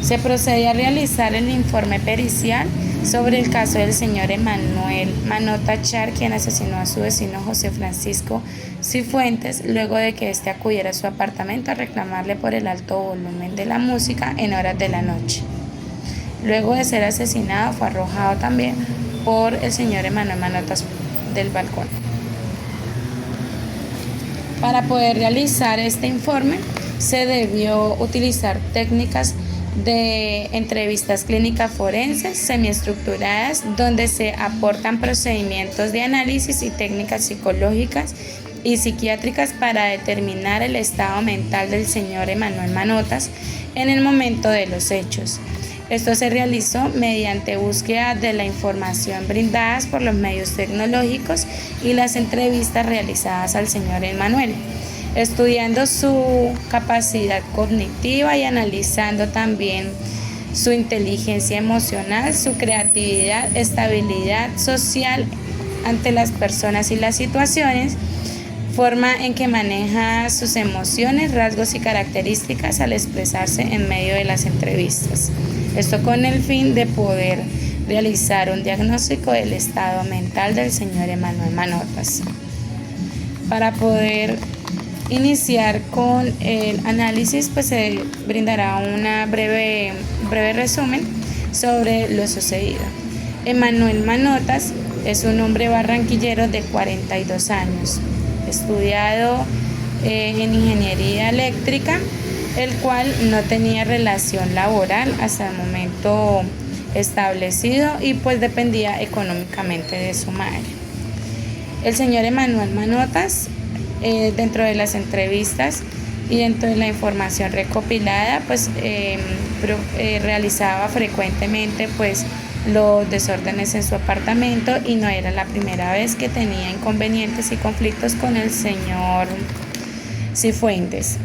Se procede a realizar el informe pericial sobre el caso del señor Emanuel Manota Char, quien asesinó a su vecino José Francisco Cifuentes, luego de que éste acudiera a su apartamento a reclamarle por el alto volumen de la música en horas de la noche. Luego de ser asesinado, fue arrojado también por el señor Emanuel Manotas del balcón. Para poder realizar este informe, se debió utilizar técnicas de entrevistas clínicas forenses semiestructuradas, donde se aportan procedimientos de análisis y técnicas psicológicas y psiquiátricas para determinar el estado mental del señor Emanuel Manotas en el momento de los hechos. Esto se realizó mediante búsqueda de la información brindadas por los medios tecnológicos y las entrevistas realizadas al señor Emanuel, estudiando su capacidad cognitiva y analizando también su inteligencia emocional, su creatividad, estabilidad social ante las personas y las situaciones, forma en que maneja sus emociones, rasgos y características al expresarse en medio de las entrevistas. Esto con el fin de poder realizar un diagnóstico del estado mental del señor Emanuel Manotas. Para poder iniciar con el análisis, pues se brindará un breve resumen sobre lo sucedido. Emanuel Manotas es un hombre barranquillero de 42 años, estudiado en ingeniería eléctrica, el cual no tenía relación laboral hasta el momento establecido y pues dependía económicamente de su madre. El señor Emanuel Manotas, dentro de las entrevistas y dentro de la información recopilada, pues realizaba frecuentemente pues los desórdenes en su apartamento, y no era la primera vez que tenía inconvenientes y conflictos con el señor Cifuentes.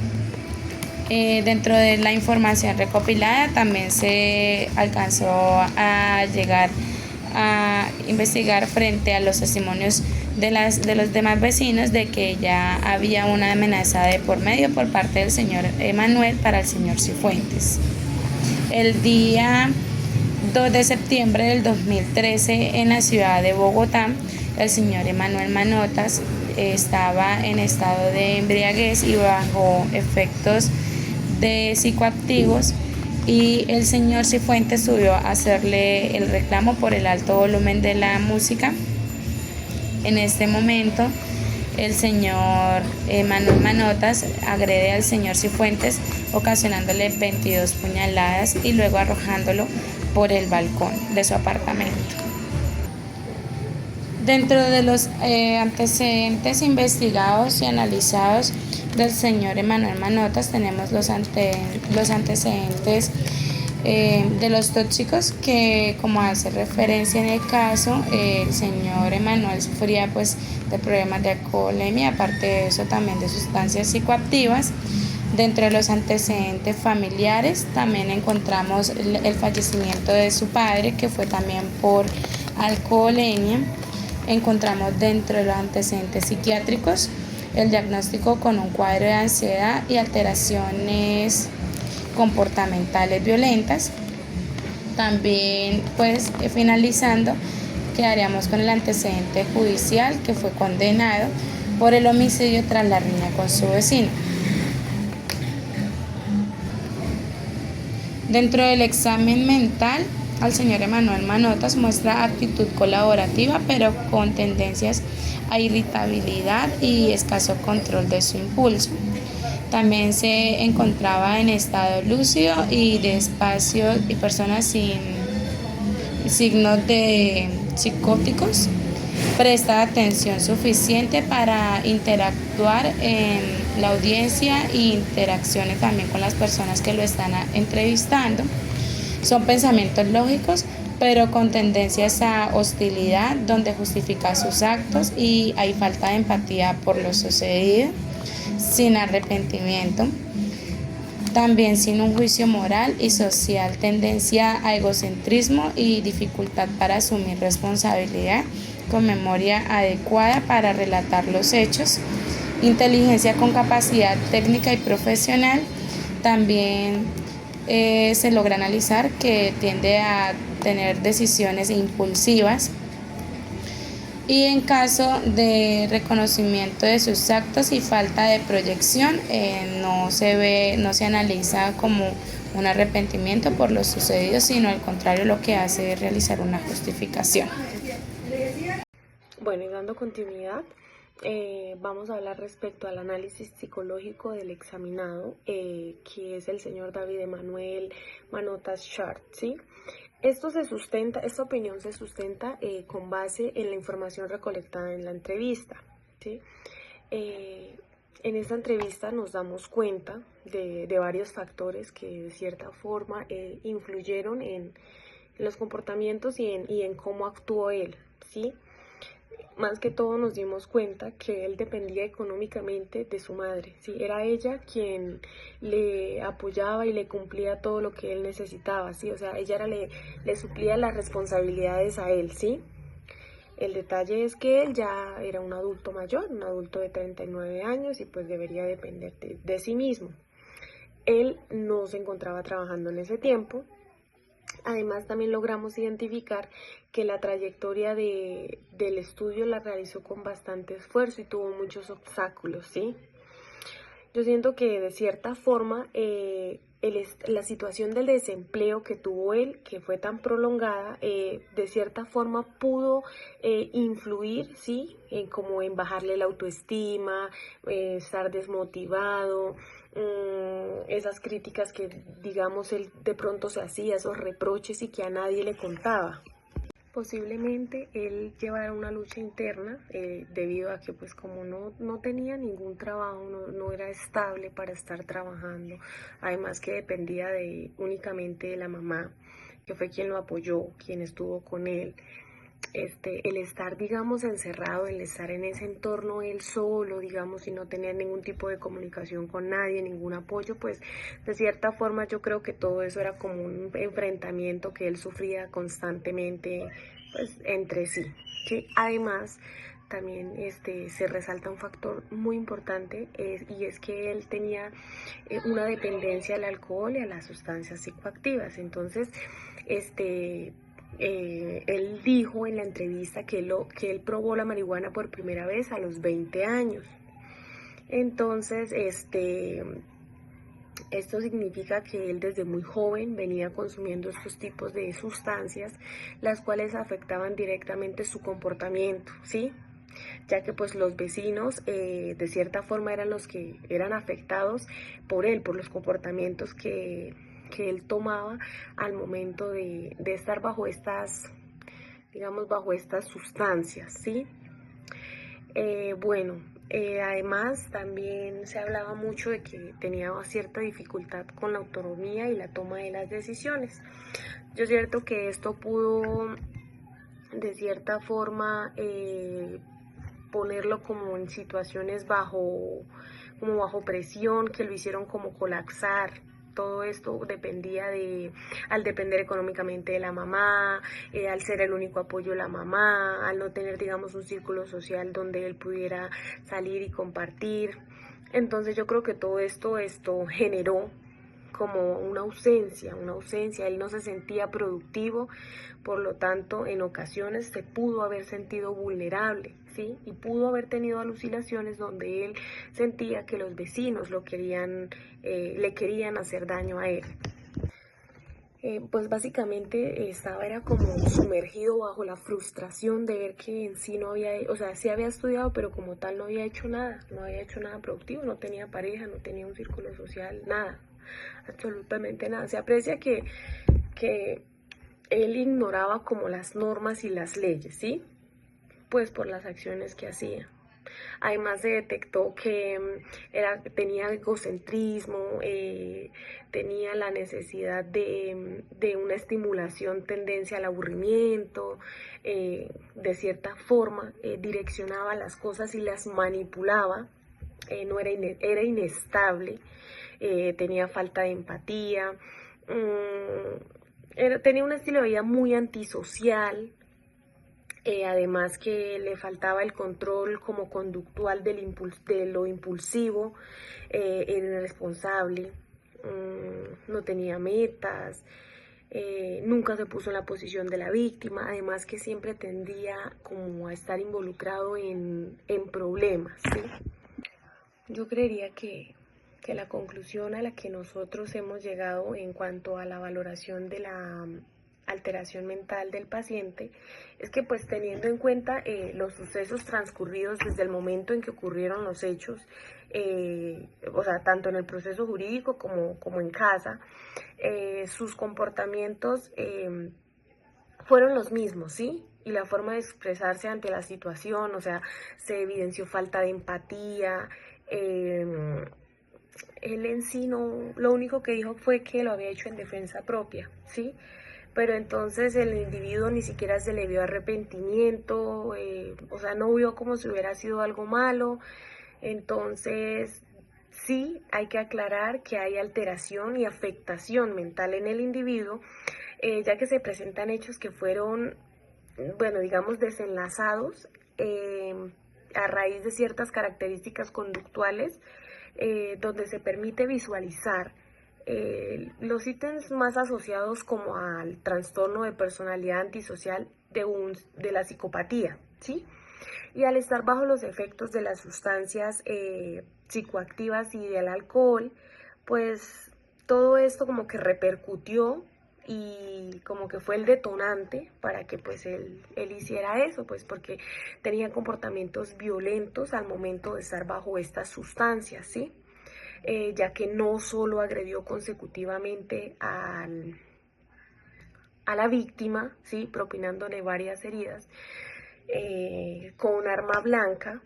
Dentro de la información recopilada también se alcanzó a llegar a investigar frente a los testimonios de los demás vecinos de que ya había una amenaza de por medio por parte del señor Emanuel para el señor Cifuentes. El día 2 de septiembre del 2013, en la ciudad de Bogotá, el señor Emanuel Manotas estaba en estado de embriaguez y bajo efectos de psicoactivos, y el señor Cifuentes subió a hacerle el reclamo por el alto volumen de la música. En este momento, el señor Emanuel Manotas agrede al señor Cifuentes, ocasionándole 22 puñaladas y luego arrojándolo por el balcón de su apartamento. Dentro de los antecedentes investigados y analizados del señor Emanuel Manotas, tenemos los antecedentes de los tóxicos, que, como hace referencia en el caso, el señor Emanuel sufría pues de problemas de alcoholemia, aparte de eso también de sustancias psicoactivas. Dentro de los antecedentes familiares también encontramos el fallecimiento de su padre, que fue también por alcoholemia. Encontramos dentro de los antecedentes psiquiátricos el diagnóstico con un cuadro de ansiedad y alteraciones comportamentales violentas. También pues finalizando, quedaríamos con el antecedente judicial, que fue condenado por el homicidio tras la riña con su vecino. Dentro del examen mental, al señor Emanuel Manotas muestra actitud colaborativa, pero con tendencias a irritabilidad y escaso control de su impulso. También se encontraba en estado lúcido y despacio, y personas sin signos de psicóticos. Presta atención suficiente para interactuar en la audiencia e interacciones también con las personas que lo están entrevistando. Son pensamientos lógicos, pero con tendencias a hostilidad, donde justifica sus actos, y hay falta de empatía por lo sucedido, sin arrepentimiento, también sin un juicio moral y social, tendencia a egocentrismo y dificultad para asumir responsabilidad, con memoria adecuada para relatar los hechos, inteligencia con capacidad técnica y profesional, también se logra analizar que tiende a tener decisiones impulsivas y en caso de reconocimiento de sus actos y falta de proyección, no se analiza como un arrepentimiento por lo sucedido, sino al contrario, lo que hace es realizar una justificación. Bueno, y dando continuidad, vamos a hablar respecto al análisis psicológico del examinado, que es el señor David Emanuel Manotas Chart, ¿sí? Esta opinión se sustenta con base en la información recolectada en la entrevista, ¿sí? En esta entrevista nos damos cuenta de varios factores que de cierta forma influyeron en los comportamientos y en cómo actuó él, ¿sí? Más que todo nos dimos cuenta que él dependía económicamente de su madre, ¿sí? Era ella quien le apoyaba y le cumplía todo lo que él necesitaba, ¿sí? O sea, le suplía las responsabilidades a él, ¿sí? El detalle es que él ya era un adulto mayor, un adulto de 39 años y pues debería depender de sí mismo. Él no se encontraba trabajando en ese tiempo. Además, también logramos identificar que la trayectoria del estudio la realizó con bastante esfuerzo y tuvo muchos obstáculos, ¿sí? Yo siento que de cierta forma la situación del desempleo que tuvo él, que fue tan prolongada, de cierta forma pudo influir, ¿sí? Como en bajarle la autoestima, estar desmotivado, esas críticas que, digamos, él de pronto se hacía, esos reproches y que a nadie le contaba. Posiblemente él llevara una lucha interna debido a que pues como no tenía ningún trabajo, no era estable para estar trabajando, además que dependía únicamente de la mamá, que fue quien lo apoyó, quien estuvo con él. El estar, digamos, encerrado, el estar en ese entorno él solo, digamos, y no tener ningún tipo de comunicación con nadie, ningún apoyo, pues de cierta forma yo creo que todo eso era como un enfrentamiento que él sufría constantemente, pues, entre sí, ¿sí? Además, también se resalta un factor muy importante y es que él tenía una dependencia al alcohol y a las sustancias psicoactivas. Entonces, él dijo en la entrevista que él probó la marihuana por primera vez a los 20 años. Entonces, esto significa que él desde muy joven venía consumiendo estos tipos de sustancias, las cuales afectaban directamente su comportamiento, ¿sí? Ya que pues los vecinos de cierta forma eran los que eran afectados por él, por los comportamientos que él tomaba al momento de estar bajo bajo estas sustancias, ¿sí? Bueno, además también se hablaba mucho de que tenía cierta dificultad con la autonomía y la toma de las decisiones. Yo es cierto que esto pudo de cierta forma ponerlo como en situaciones bajo presión, que lo hicieron como colapsar. Todo esto al depender económicamente de la mamá, al ser el único apoyo de la mamá, al no tener, digamos, un círculo social donde él pudiera salir y compartir. Entonces yo creo que todo esto generó como una ausencia, él no se sentía productivo, por lo tanto en ocasiones se pudo haber sentido vulnerable, ¿sí? Y pudo haber tenido alucinaciones donde él sentía que los vecinos le querían hacer daño a él. Pues básicamente era como sumergido bajo la frustración de ver que en sí no había, o sea, sí había estudiado, pero como tal no había hecho nada productivo, no tenía pareja, no tenía un círculo social, nada, absolutamente nada. Se aprecia que él ignoraba como las normas y las leyes, ¿sí? Pues por las acciones que hacía. Además se detectó que tenía egocentrismo, tenía la necesidad de una estimulación, tendencia al aburrimiento, de cierta forma direccionaba las cosas y las manipulaba, era inestable, tenía falta de empatía, tenía un estilo de vida muy antisocial. Además que le faltaba el control como conductual de lo impulsivo, era irresponsable, no tenía metas, nunca se puso en la posición de la víctima, además que siempre tendía como a estar involucrado en problemas, ¿sí? Yo creería que la conclusión a la que nosotros hemos llegado en cuanto a la valoración de la alteración mental del paciente es que, pues, teniendo en cuenta los sucesos transcurridos desde el momento en que ocurrieron los hechos, o sea, tanto en el proceso jurídico como en casa, sus comportamientos fueron los mismos, ¿sí? Y la forma de expresarse ante la situación, o sea, se evidenció falta de empatía. Él en sí no, lo único que dijo fue que lo había hecho en defensa propia, ¿sí? Pero entonces el individuo ni siquiera se le vio arrepentimiento, o sea, no vio como si hubiera sido algo malo. Entonces, sí hay que aclarar que hay alteración y afectación mental en el individuo, ya que se presentan hechos que fueron, bueno, digamos, desenlazados a raíz de ciertas características conductuales, donde se permite visualizar los ítems más asociados como al trastorno de personalidad antisocial de la psicopatía, ¿sí? Y al estar bajo los efectos de las sustancias psicoactivas y del alcohol, pues todo esto como que repercutió y como que fue el detonante para que pues él hiciera eso, pues porque tenía comportamientos violentos al momento de estar bajo estas sustancias, ¿sí? Ya que no solo agredió consecutivamente a la víctima, ¿sí? Propinándole varias heridas con un arma blanca,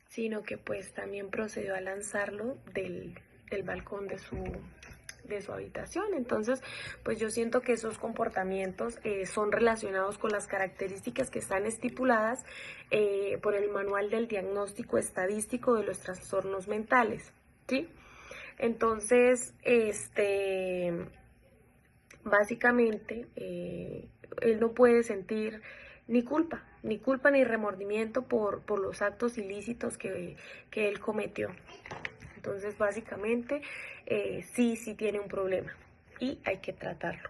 sino que pues también procedió a lanzarlo del balcón de su habitación. Entonces, pues yo siento que esos comportamientos son relacionados con las características que están estipuladas por el Manual del Diagnóstico Estadístico de los Trastornos Mentales, ¿sí? Entonces, básicamente, él no puede sentir ni culpa ni remordimiento por los actos ilícitos que él cometió. Entonces, básicamente, sí tiene un problema y hay que tratarlo.